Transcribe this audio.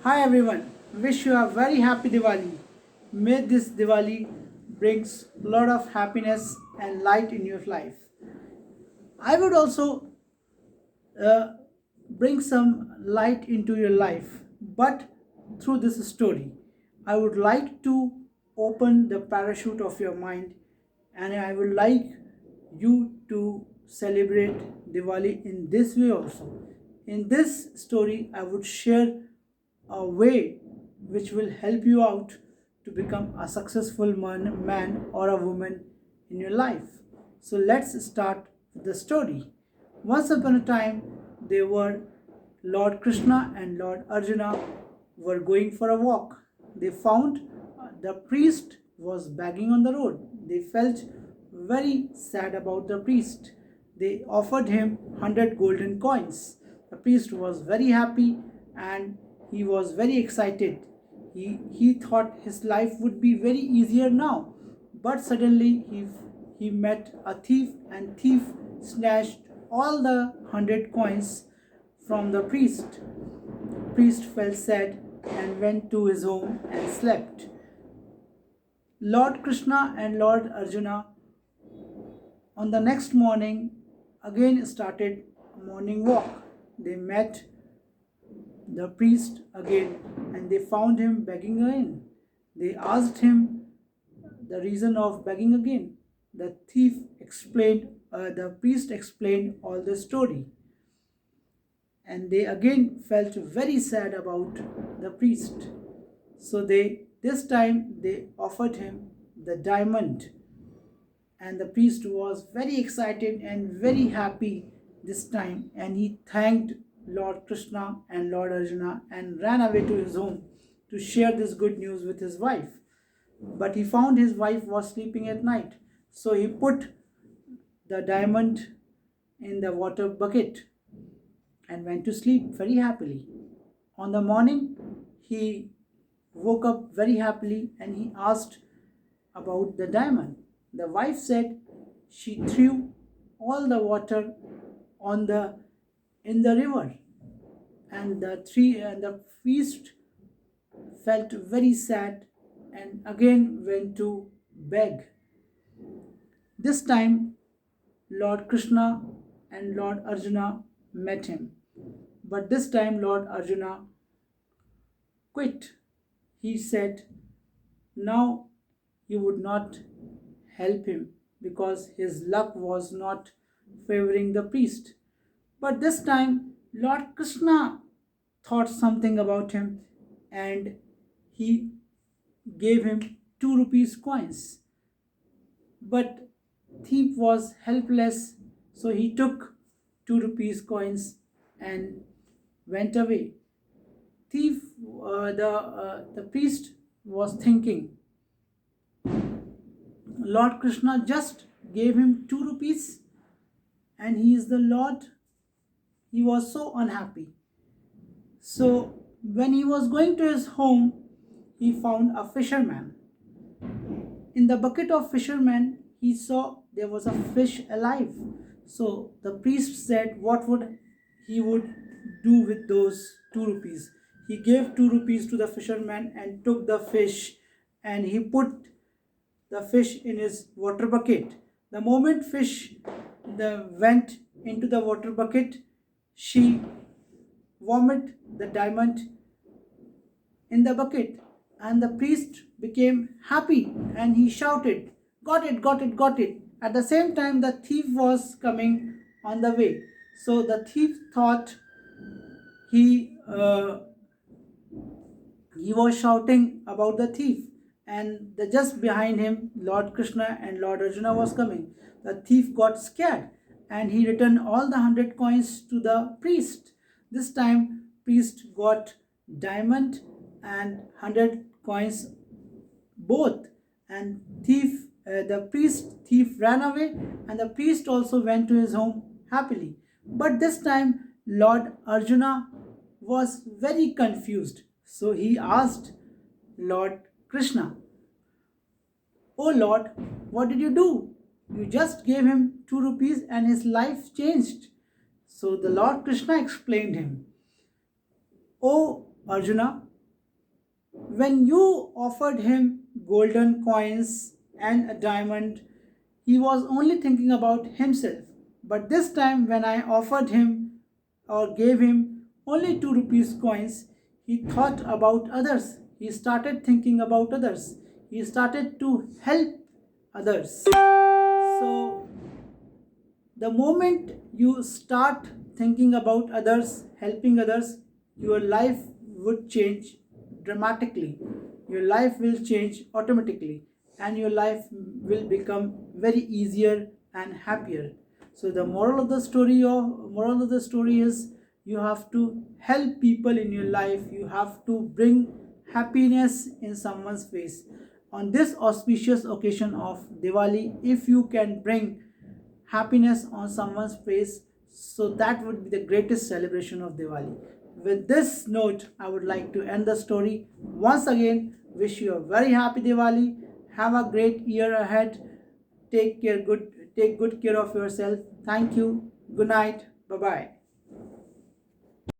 Hi everyone, wish you a very happy Diwali. May this Diwali brings a lot of happiness and light in your life. I would also uh, bring some light into your life, but through this story. I would like to open the parachute of your mind and I would like you to celebrate Diwali in this way also. In this story, I would share a way which will help you out to become a successful man or a woman in your life. So let's start the story. Once upon a time, they were Lord Krishna and Lord Arjuna were going for a walk. They found the priest was begging on the road. They felt very sad about the priest. They offered him 100 golden coins. The priest was very happy and he was very excited. He thought his life would be very easier now. But suddenly he met a thief and thief snatched all the 100 coins from the priest. Priest felt sad and went to his home and slept. Lord Krishna and Lord Arjuna on the next morning again started a morning walk. They met the priest again and they found him begging again. They asked him the reason of begging again. The priest explained all the story and they again felt very sad about the priest. So this time they offered him the diamond and the priest was very excited and very happy this time and he thanked Lord Krishna and Lord Arjuna and ran away to his home to share this good news with his wife. But he found his wife was sleeping at night, so he put the diamond in the water bucket and went to sleep very happily. On the morning, he woke up very happily and he asked about the diamond. The wife said she threw all the water on the in the river and the priest felt very sad and again went to beg. This time Lord Krishna and Lord Arjuna met him. But this time Lord Arjuna quit. He said now he would not help him because his luck was not favoring the priest. But this time Lord Krishna thought something about him and he gave him 2 rupees coins. But thief was helpless, so he took 2 rupees coins and went away. The priest was thinking, Lord Krishna just gave him 2 rupees and he is the Lord. He was so unhappy. So when he was going to his home, he found a fisherman. In the bucket of fisherman, he saw there was a fish alive. So the priest said what would he would do with those 2 rupees. He gave 2 rupees to the fisherman and took the fish and he put the fish in his water bucket. The moment fish went into the water bucket, she vomited the diamond in the bucket and the priest became happy and he shouted, got it, got it, got it. At the same time the thief was coming on the way, so the thief thought he he was shouting about the thief and just behind him Lord Krishna and Lord Arjuna was coming. The thief got scared and he returned all the 100 coins to the priest. This time priest got diamond and 100 coins both, and the priest thief ran away and the priest also went to his home happily. But this time Lord Arjuna was very confused, so he asked Lord Krishna, oh Lord, what did you do? You just gave him 2 rupees and his life changed. So the Lord Krishna explained him, oh Arjuna, when you offered him golden coins and a diamond, he was only thinking about himself. But this time, when I offered him or gave him only 2 rupees coins, he thought about others. He started thinking about others. He started to help others. So, the moment you start thinking about others, helping others, your life would change dramatically. Your life will change automatically, and your life will become very easier and happier. So the moral of the story is, you have to help people in your life. You have to bring happiness in someone's face. On this auspicious occasion of Diwali, if you can bring happiness on someone's face, so that would be the greatest celebration of Diwali. With this note, I would like to end the story. Once again, wish you a very happy Diwali. Have a great year ahead. Take good care of yourself. Thank you. Good night. Bye bye.